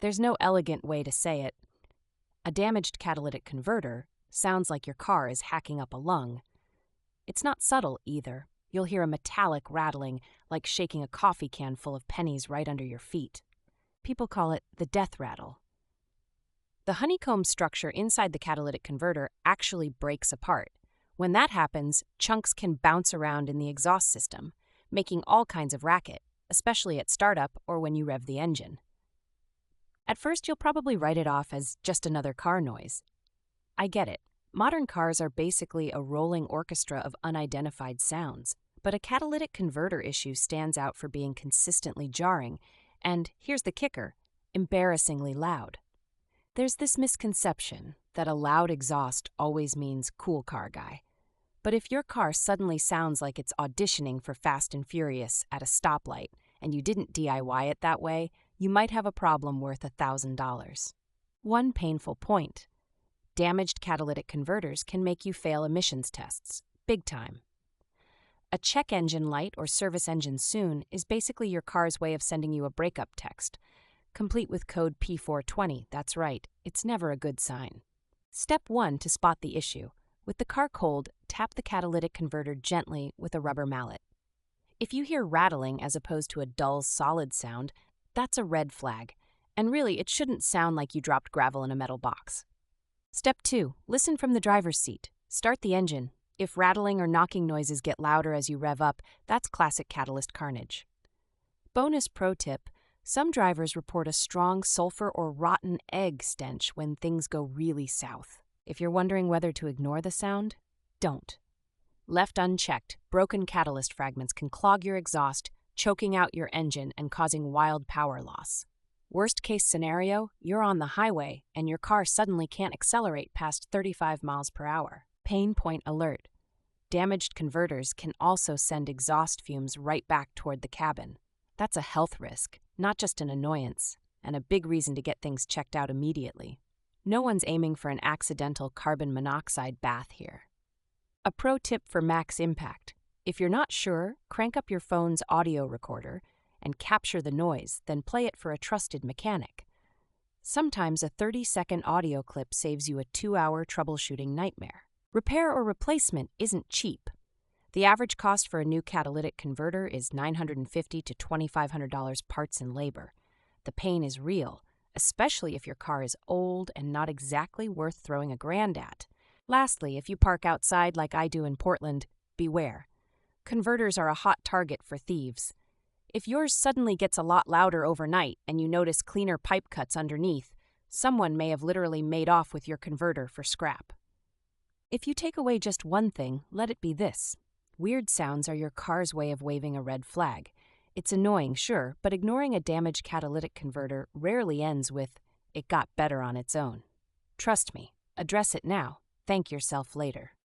There's no elegant way to say it. A damaged catalytic converter sounds like your car is hacking up a lung. It's not subtle either. You'll hear a metallic rattling, like shaking a coffee can full of pennies right under your feet. People call it the death rattle. The honeycomb structure inside the catalytic converter actually breaks apart. When that happens, chunks can bounce around in the exhaust system, making all kinds of racket, especially at startup or when you rev the engine. At first, you'll probably write it off as just another car noise. I get it. Modern cars are basically a rolling orchestra of unidentified sounds, but a catalytic converter issue stands out for being consistently jarring, and here's the kicker, embarrassingly loud. There's this misconception that a loud exhaust always means cool car guy. But if your car suddenly sounds like it's auditioning for Fast and Furious at a stoplight, and you didn't DIY it that way, you might have a problem worth $1,000. One painful point. Damaged catalytic converters can make you fail emissions tests, big time. A check engine light or service engine soon is basically your car's way of sending you a breakup text, complete with code P420. That's right, it's never a good sign. Step 1 to spot the issue. With the car cold, tap the catalytic converter gently with a rubber mallet. If you hear rattling as opposed to a dull, solid sound, that's a red flag, and really it shouldn't sound like you dropped gravel in a metal box. Step 2. Listen from the driver's seat. Start the engine. If rattling or knocking noises get louder as you rev up, that's classic catalyst carnage. Bonus pro tip, some drivers report a strong sulfur or rotten egg stench when things go really south. If you're wondering whether to ignore the sound, don't. Left unchecked, broken catalyst fragments can clog your exhaust, choking out your engine and causing wild power loss. Worst case scenario, you're on the highway and your car suddenly can't accelerate past 35 miles per hour. Pain point alert. Damaged converters can also send exhaust fumes right back toward the cabin. That's a health risk, not just an annoyance, and a big reason to get things checked out immediately. No one's aiming for an accidental carbon monoxide bath here. A pro tip for max impact. If you're not sure, crank up your phone's audio recorder and capture the noise, then play it for a trusted mechanic. Sometimes a 30-second audio clip saves you a 2-hour troubleshooting nightmare. Repair or replacement isn't cheap. The average cost for a new catalytic converter is $950 to $2,500 parts and labor. The pain is real, especially if your car is old and not exactly worth throwing $1,000 at. Lastly, if you park outside like I do in Portland, beware. Converters are a hot target for thieves. If yours suddenly gets a lot louder overnight and you notice cleaner pipe cuts underneath, someone may have literally made off with your converter for scrap. If you take away just one thing, let it be this. Weird sounds are your car's way of waving a red flag. It's annoying, sure, but ignoring a damaged catalytic converter rarely ends with, "It got better on its own." Trust me, address it now. Thank yourself later.